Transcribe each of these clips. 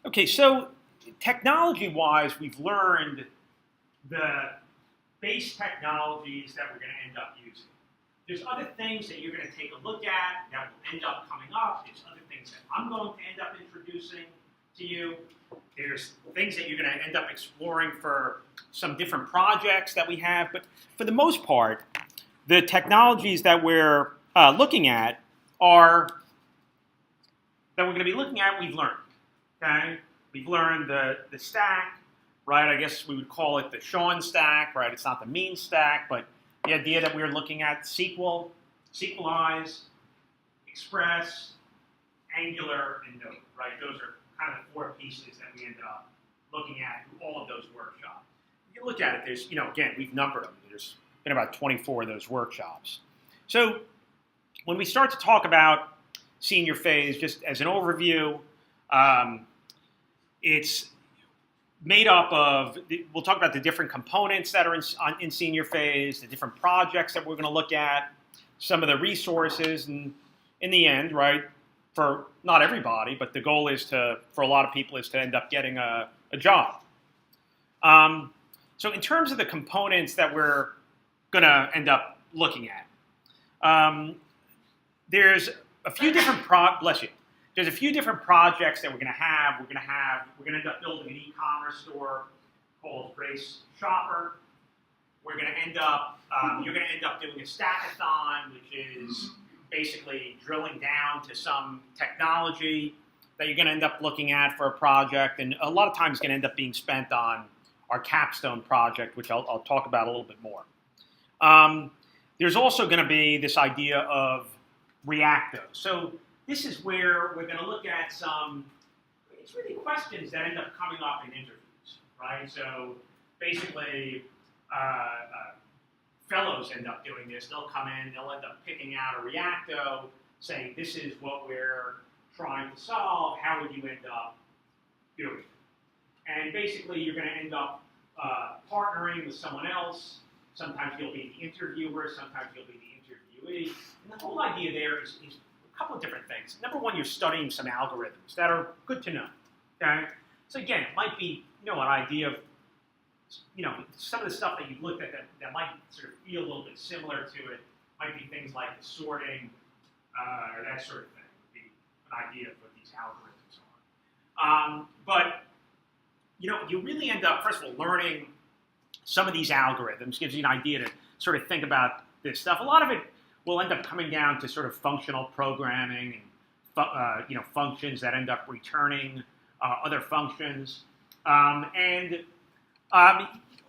Okay, so technology-wise, we've learned the base technologies that we're going to end up using. There's other things that you're going to take a look at that will end up coming up. There's other things that I'm going to end up introducing to you. There's things that you're going to end up exploring for some different projects that we have. But for the most part, the technologies that we're looking at we've learned. Okay, we've learned the stack, right? I guess we would call it the Sean stack, right? It's not the mean stack, but the idea that we're looking at SQL, SQLize, Express, Angular, and Node, right? Those are kind of the four pieces that we ended up looking at through all of those workshops. If you look at it, there's, again, we've numbered them. There's been about 24 of those workshops. So when we start to talk about senior phase, just as an overview, it's made up of, we'll talk about the different components that are in senior phase, the different projects that we're going to look at, some of the resources, and in the end, right, for not everybody, but the goal is for a lot of people, is to end up getting a job. So in terms of the components that we're going to end up looking at, there's a few different There's a few different projects that we're going to have. We're going to end up building an e-commerce store called Grace Shopper. We're going to end up, you're going to end up doing a stackathon, which is basically drilling down to some technology that you're going to end up looking at for a project, and a lot of times it's going to end up being spent on our capstone project, which I'll talk about a little bit more. There's also going to be this idea of Reacto. So this is where we're going to look at it's really questions that end up coming up in interviews, right? So basically, fellows end up doing this. They'll come in, they'll end up picking out a Reacto, saying this is what we're trying to solve, how would you end up doing it? And basically, you're going to end up partnering with someone else. Sometimes you'll be the interviewer, sometimes you'll be the interviewee. And the whole idea there is a couple of different things. Number one, you're studying some algorithms that are good to know. Okay? So again, it might be an idea of some of the stuff that you've looked at that might sort of feel a little bit similar to it. Might be things like the sorting or that sort of thing. Would be an idea of what these algorithms are. But you really end up, first of all, learning some of these algorithms. Gives you an idea to sort of think about this stuff. A lot of it will end up coming down to sort of functional programming and functions that end up returning other functions.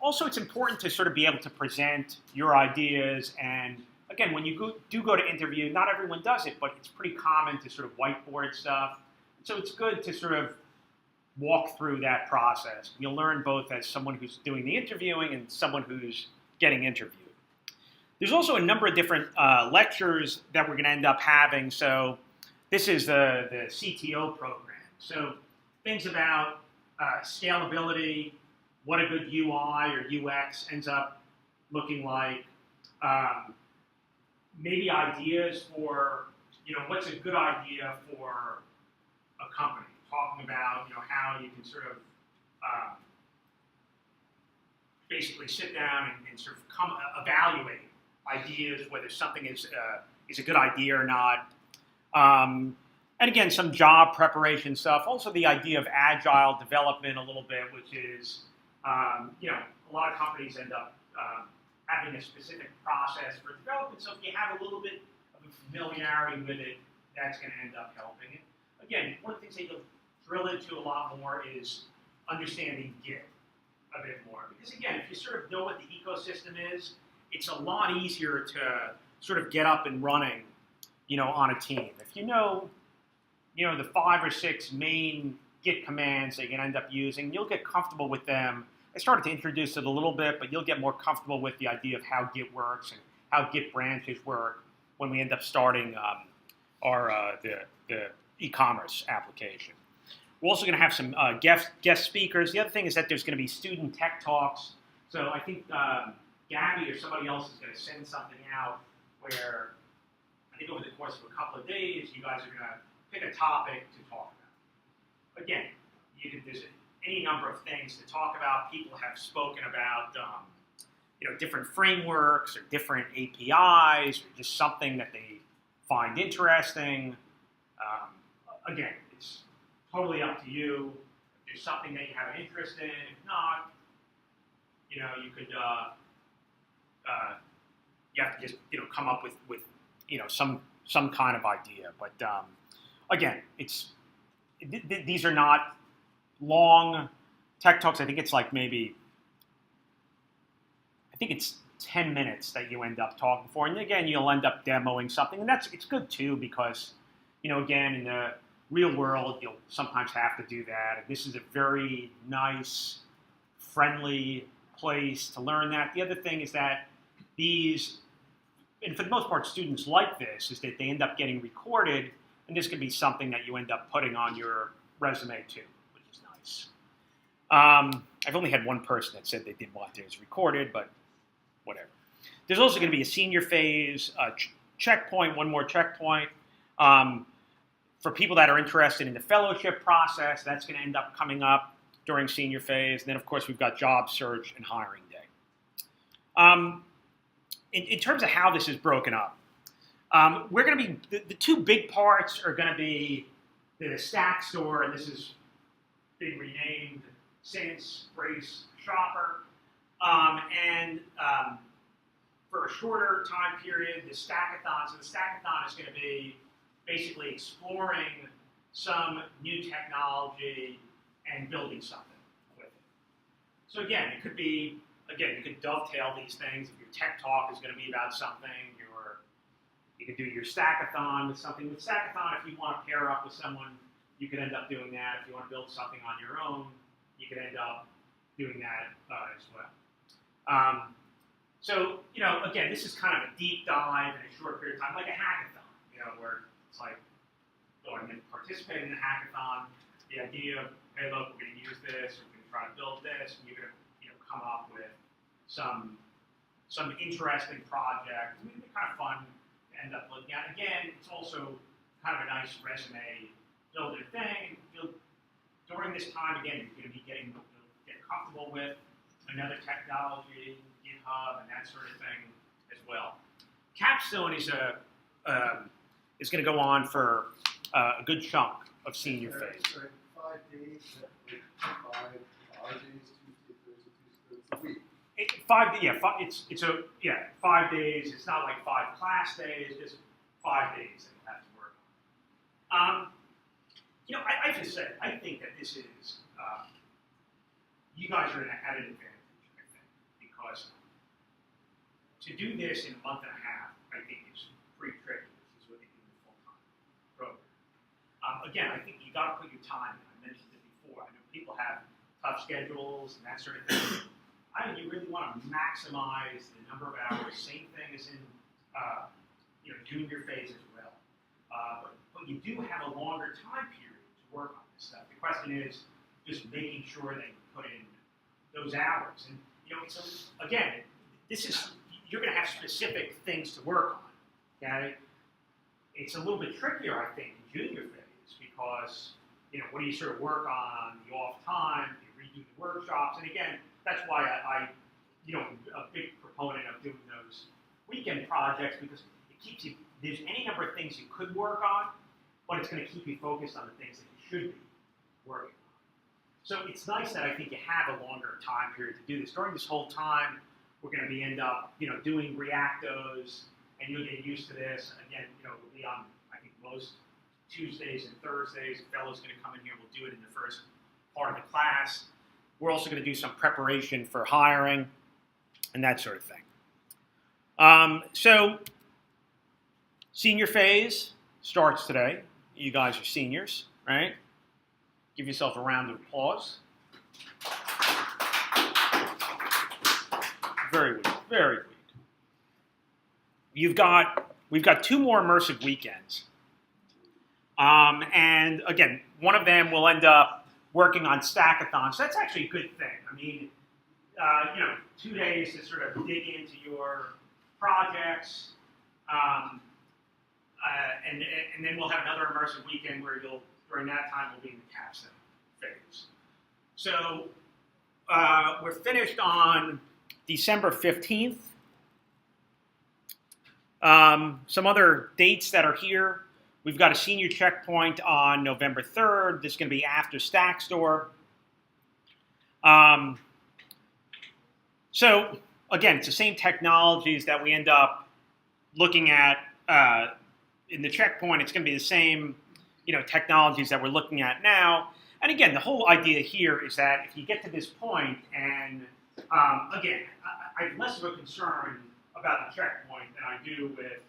Also, it's important to sort of be able to present your ideas. And again, when you do go to interview, not everyone does it, but it's pretty common to sort of whiteboard stuff. So it's good to sort of walk through that process. You'll learn both as someone who's doing the interviewing and someone who's getting interviewed. There's also a number of different lectures that we're going to end up having. So this is the CTO program. So things about scalability, what a good UI or UX ends up looking like, maybe ideas for, what's a good idea for a company, talking about, how you can sort of basically sit down and sort of evaluate ideas, whether something is a good idea or not. And again, some job preparation stuff. Also the idea of agile development a little bit, which is, a lot of companies end up having a specific process for development. So if you have a little bit of a familiarity with it, that's going to end up helping it. Again, one of the things that you'll drill into a lot more is understanding Git a bit more. Because again, if you sort of know what the ecosystem is, it's a lot easier to sort of get up and running, on a team. If you know, the 5 or 6 main Git commands that you're going to end up using, you'll get comfortable with them. I started to introduce it a little bit, but you'll get more comfortable with the idea of how Git works and how Git branches work when we end up starting the e-commerce application. We're also going to have some guest speakers. The other thing is that there's going to be student tech talks. So I think Gabby or somebody else is going to send something out where I think over the course of a couple of days, you guys are going to pick a topic to talk about. Again, there's any number of things to talk about. People have spoken about different frameworks or different APIs or just something that they find interesting. Again, it's totally up to you. If there's something that you have an interest in, if not, you could you have to just come up with some kind of idea. But again, these are not long tech talks. I think it's like it's 10 minutes that you end up talking for, and again, you'll end up demoing something, and it's good too because again, in the real world, you'll sometimes have to do that. And this is a very nice, friendly place to learn that. The other thing is that these, and for the most part, students like this, is that they end up getting recorded, and this could be something that you end up putting on your resume too, which is nice. I've only had one person that said they did want theirs recorded, but whatever. There's also going to be a senior phase, checkpoint, one more checkpoint. For people that are interested in the fellowship process, that's going to end up coming up during senior phase. And then, of course, we've got job search and hiring day. In terms of how this is broken up, we're going to be, the two big parts are going to be the Stack store, and this has been renamed since Brace Shopper. For a shorter time period, the Stackathon. So the Stackathon is going to be basically exploring some new technology and building something with it. So again, it could be, you could dovetail these things. If your tech talk is going to be about something, you could do your Stackathon with something. With Stackathon, if you want to pair up with someone, you could end up doing that. If you want to build something on your own, you could end up doing that as well. So, again, this is kind of a deep dive in a short period of time, like a hackathon, where it's like going and participating in a hackathon. The idea of, hey, look, we're going to use this, we're going to try to build this, and you're going to, come up with some interesting project. I mean, they're kind of fun to end up looking at. Again, it's also kind of a nice resume builder thing. During this time, again, you're going to be getting comfortable with another technology, GitHub, and that sort of thing as well. Capstone is going to go on for a good chunk of senior phase. So 5 days, 5 days, Tuesday, Thursday, a week. 5 days. It's not like 5 class days, just 5 days that you'll have to work on. I just said, I think that this is, you guys are at an advantage, I think, because to do this in a month and a half, I think is pretty tricky. This is what they do in a full-time program. Again, I think you got to put your time in. I mentioned it before. I know people have tough schedules and that sort of thing. I think you really want to maximize the number of hours. Same thing as in junior phase as well. But you do have a longer time period to work on this stuff. The question is just making sure that you put in those hours. And again, you're going to have specific things to work on. Okay, it's a little bit trickier, I think, in junior phase because what do you sort of work on the off time? You redo the workshops, and again, that's why I a big proponent of doing those weekend projects because it keeps you. There's any number of things you could work on, but it's going to keep you focused on the things that you should be working on. So it's nice that I think you have a longer time period to do this. During this whole time, we're going to end up, doing reactos, and you'll get used to this. Again, we'll be on, I think, most Tuesdays and Thursdays. A fellow's going to come in here. We'll do it in the first part of the class. We're also going to do some preparation for hiring and that sort of thing. So senior phase starts today. You guys are seniors, right? Give yourself a round of applause. Very weak, very weak. We've got 2 more immersive weekends. And again, one of them will end up working on Stackathon. So that's actually a good thing. I mean, 2 days to sort of dig into your projects. And then we'll have another immersive weekend where during that time, we'll be in the capstone phase. So we're finished on December 15th. Some other dates that are here. We've got a senior checkpoint on November 3rd. This is going to be after Stack Store. So again, it's the same technologies that we end up looking at in the checkpoint. It's going to be the same, technologies that we're looking at now. And again, the whole idea here is that if you get to this point, and again, I have less of a concern about the checkpoint than I do with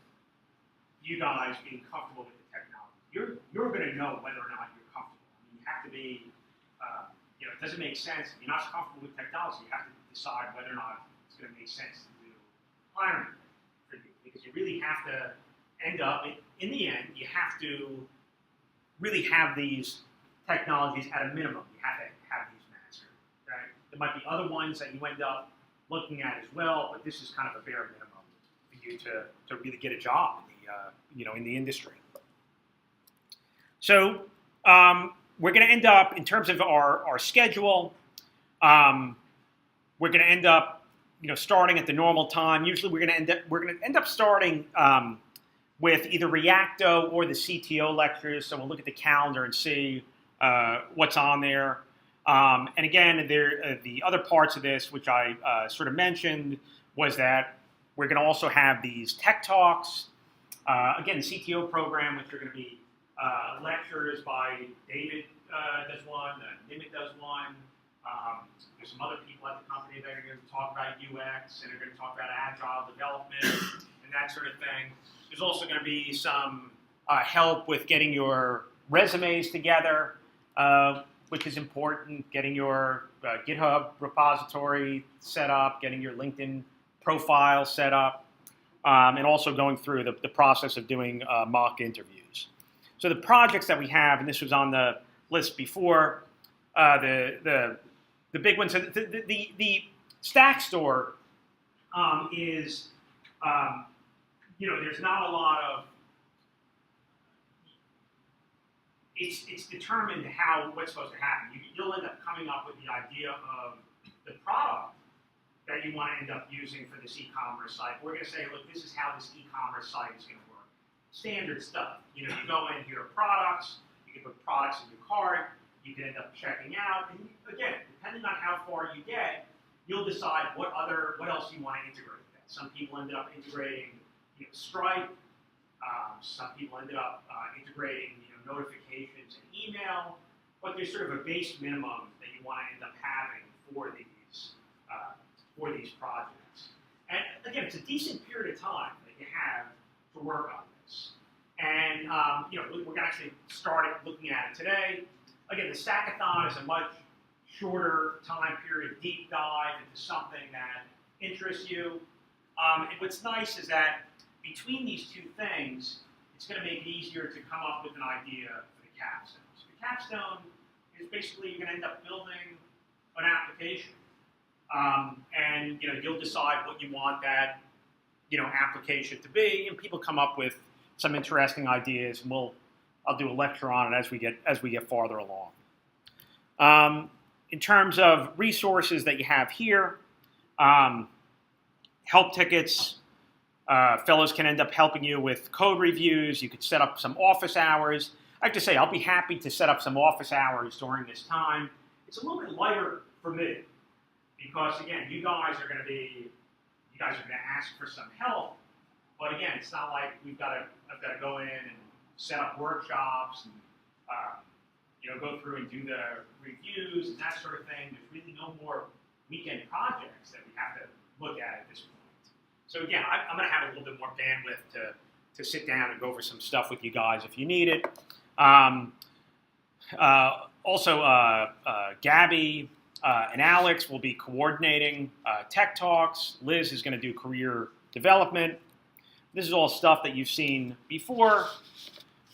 you guys being comfortable with the technology. You're going to know whether or not you're comfortable. I mean, you have to be, it doesn't make sense. If you're not comfortable with technology, you have to decide whether or not it's going to make sense to do hiring for you, because you really have to end up, in the end, you have to really have these technologies at a minimum. You have to have these mastered. Right? There might be other ones that you end up looking at as well, but this is kind of a bare minimum for you to really get a job in the in the industry. So we're going to end up, in terms of our schedule, we're going to end up starting at the normal time. Usually we're going to end up starting with either Reacto or the CTO lectures. So we'll look at the calendar and see what's on there. And again, the other parts of this, which I sort of mentioned, was that we're going to also have these tech talks. Again, the CTO program, which are going to be lectures by David does one, Nimit does one. There's some other people at the company that are going to talk about UX and are going to talk about agile development and that sort of thing. There's also going to be some help with getting your resumes together, which is important, getting your GitHub repository set up, getting your LinkedIn profile set up, and also going through the process of doing mock interviews. So the projects that we have, and this was on the list before, the big ones. So the Stack Store is, there's not a lot of. It's determined what's supposed to happen. You'll end up coming up with the idea of the product that you want to end up using for this e-commerce site. We're going to say, look, this is how this e-commerce site is going to work. Standard stuff. You go in, here are products. You can put products in your cart. You can end up checking out. And again, depending on how far you get, you'll decide what else you want to integrate with that. Some people ended up integrating, Stripe. Some people ended up integrating, notifications and email. But there's sort of a base minimum that you want to end up having for these projects. And again, it's a decent period of time that you have to work on this. And we're going to actually start looking at it today. Again, the Stackathon is a much shorter time period, deep dive into something that interests you. And what's nice is that between these two things, it's going to make it easier to come up with an idea for the capstone. So the capstone is basically you're going to end up building an application. And you'll decide what you want that application to be, and people come up with some interesting ideas, and I'll do a lecture on it as we get farther along. In terms of resources that you have here, help tickets. Fellows can end up helping you with code reviews. You could set up some office hours. I have to say, I'll be happy to set up some office hours during this time. It's a little bit lighter for me because, again, you guys are going to ask for some help. But again, it's not like I've got to go in and set up workshops and go through and do the reviews and that sort of thing. There's really no more weekend projects that we have to look at this point. So again, I'm going to have a little bit more bandwidth to sit down and go over some stuff with you guys if you need it. Also, Gabby and Alex will be coordinating tech talks. Liz is going to do career development. This is all stuff that you've seen before,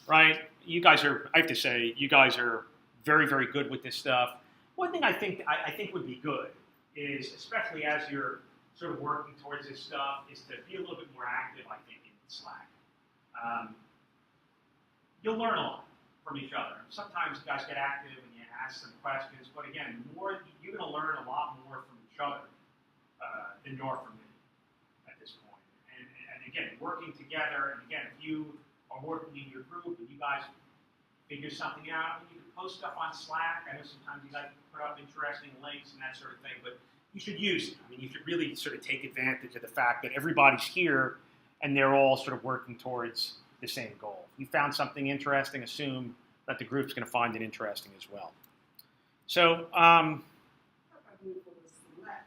right? You guys are, I have to say, you guys are very, very good with this stuff. One thing I think would be good is, especially as you're sort of working towards this stuff, is to be a little bit more active, I think, in Slack. You'll learn a lot from each other. Sometimes you guys get active and you ask some questions. But again, more you're going to learn a lot more from each other than you are from me at this point. And again, working together. And again, if you are working in your group and you guys figure something out, you can post stuff on Slack. I know sometimes you guys put up interesting links and that sort of thing, but you should use it. I mean, you should really sort of take advantage of the fact that everybody's here and they're all sort of working towards the same goal. If you found something interesting, assume that the group's going to find it interesting as well. So, I mean, for the Slack,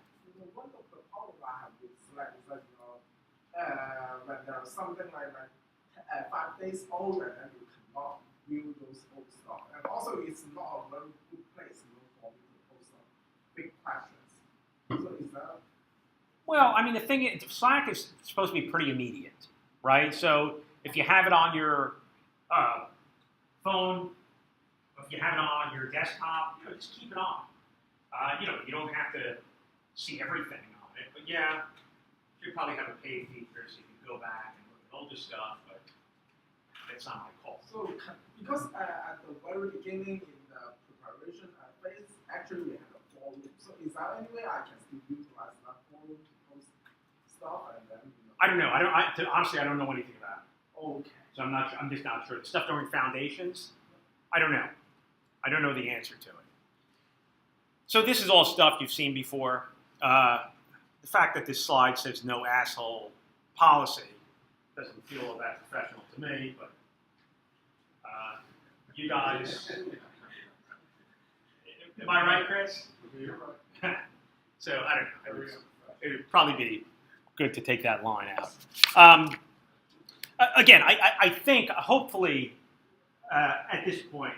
one of the problems I have with Slack is that, when there's something like 5 days old and then you cannot view those old stuff. And also, it's not a very good place for me to post on big questions. So is that? well, I mean, the thing is, Slack is supposed to be pretty immediate, right? So if you have it on your phone, if you have it on your desktop, just keep it on. You don't have to see everything on it, but yeah, you probably have a paid feature so you can go back and look at older stuff, but that's not my call. So, because at the very beginning in the preparation phase, actually we had a forum. So is there any way I can still utilize that forum to post stuff and then? I don't know. Honestly, I don't know anything about it. Okay. So I'm just not sure. The stuff during foundations, I don't know. I don't know the answer to it. So this is all stuff you've seen before. The fact that this slide says no asshole policy doesn't feel all that professional to me, but you guys, am I right, Chris? You're right. So I don't know. It would probably be good to take that line out. Again, I think hopefully at this point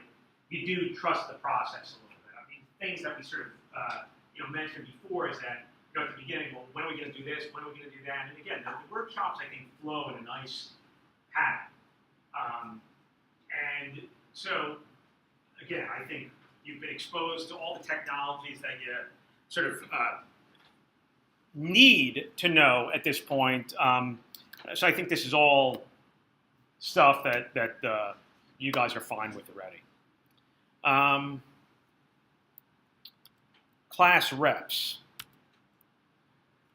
you do trust the process a little bit. I mean, things that we sort of mentioned before is that at the beginning, well, when are we going to do this? When are we going to do that? And again, the workshops I think flow in a nice pattern. And so again, I think you've been exposed to all the technologies that you sort of need to know at this point. So I think this is all stuff that you guys are fine with already. Class reps.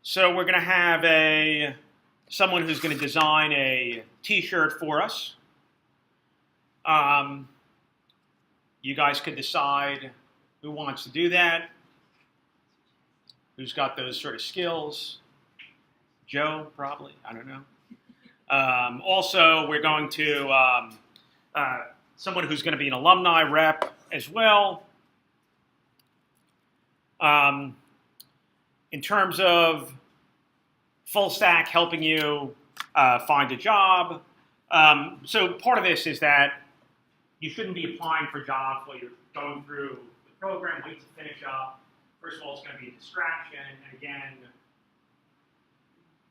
So we're going to have someone who's going to design a T-shirt for us. You guys could decide who wants to do that, who's got those sort of skills. Joe, probably. I don't know. Also, we're going to someone who's going to be an alumni rep as well. In terms of Fullstack helping you find a job. So part of this is that you shouldn't be applying for jobs while you're going through the program. Wait to finish up. First of all, it's going to be a distraction. And again,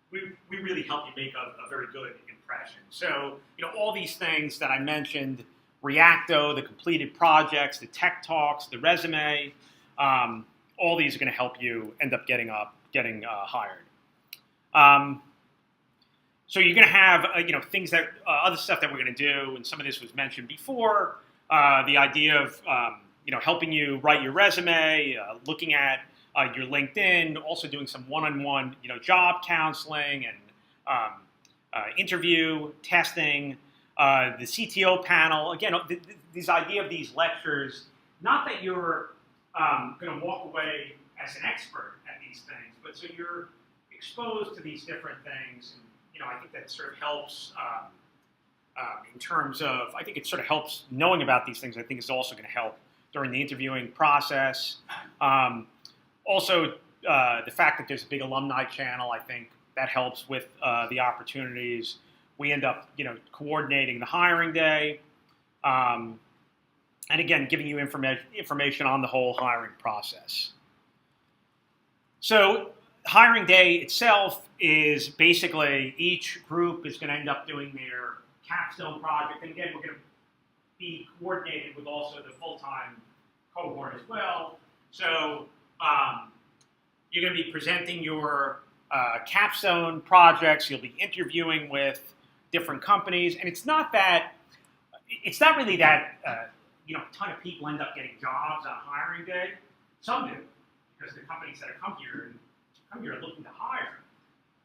we really help you make a very good impression. So, all these things that I mentioned, Reacto, the completed projects, the tech talks, the resume, all these are going to help you end up getting hired. So you're going to have things that other stuff that we're going to do, and some of this was mentioned before. The idea of helping you write your resume, looking at your LinkedIn, also doing some one-on-one job counseling and interview testing. The CTO panel, again, this idea of these lectures, not that you're going to walk away as an expert at these things, but so you're exposed to these different things. And, I think that sort of helps in terms of, I think it sort of helps knowing about these things. I think it's also going to help during the interviewing process. Also, the fact that there's a big alumni channel, I think that helps with the opportunities. We end up, coordinating the hiring day. And again, giving you information on the whole hiring process. So hiring day itself is basically each group is going to end up doing their capstone project. And again, we're going to be coordinated with also the full-time cohort as well. So you're going to be presenting your capstone projects. You'll be interviewing with different companies. And it's not really that a ton of people end up getting jobs on hiring day. Some do, because the companies that have come here are looking to hire.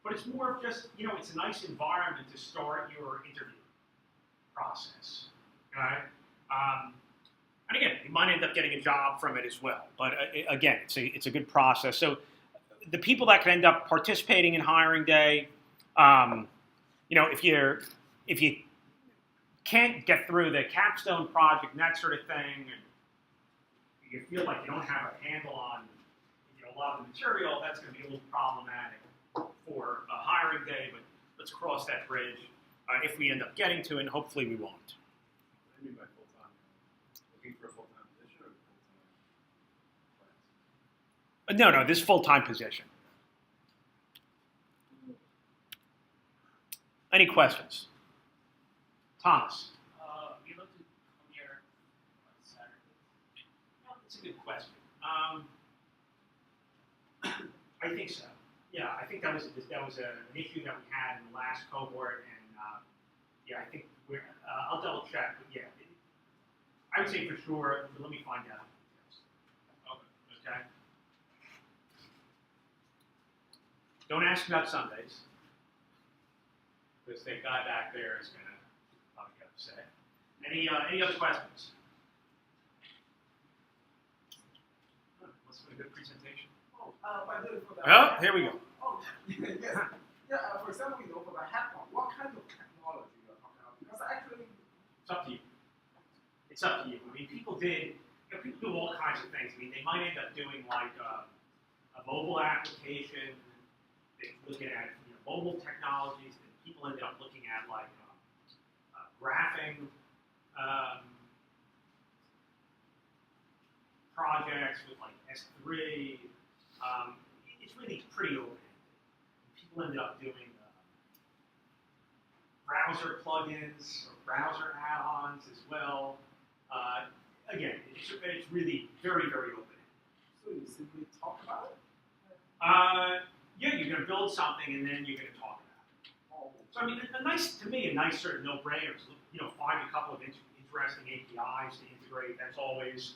But it's more of just, it's a nice environment to start your interview process. Okay? And again, you might end up getting a job from it as well. But again, it's a good process. So the people that can end up participating in hiring day, if you can't get through the capstone project and that sort of thing, and you feel like you don't have a handle on a lot of the material, that's going to be a little problematic for a hiring day. But let's cross that bridge if we end up getting to it, and hopefully we won't. What do you mean by full-time? Looking for a full-time position or full-time class? No, this full-time position. Any questions? Thomas? We looked to come here on Saturday. Well, that's a good question. I think so. Yeah, I think that was an issue that we had in the last cohort, and I think I'll double check, but yeah, I would say for sure. But let me find out. Okay. Don't ask about Sundays, because the guy back there is gonna probably get upset. Any other questions? What's been a good presentation? By the way, for the Oh, here we go. Oh, yes. Yeah, for example, for the headphone, what kind of technology you're talking about? Because actually, It's up to you. It's up to you. I mean, people do all kinds of things. I mean, they might end up doing like a mobile application. They're looking at mobile technologies. And people ended up looking at like graphing projects with like S3. It's really pretty open. People ended up doing browser plugins or browser add-ons as well. Again, it's really very, very open. so you simply talk about it? Yeah, you're going to build something and then you're going to talk about it. Oh, So I mean, a nice sort of no-brainer is find a couple of interesting APIs to integrate. That's always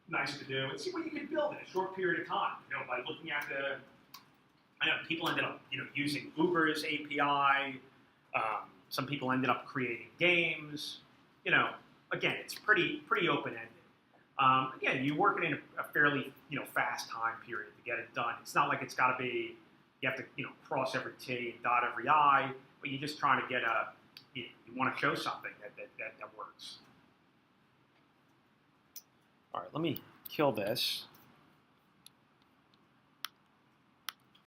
nice to do, and see what you can build in a short period of time. By looking at I know people ended up using Uber's API. Some people ended up creating games. Again, it's pretty open-ended. Again, you're working in a fairly fast time period to get it done. It's not like it's got to be you have to cross every T and dot every I, but you're just trying to get you want to show something that works. All right, let me kill this.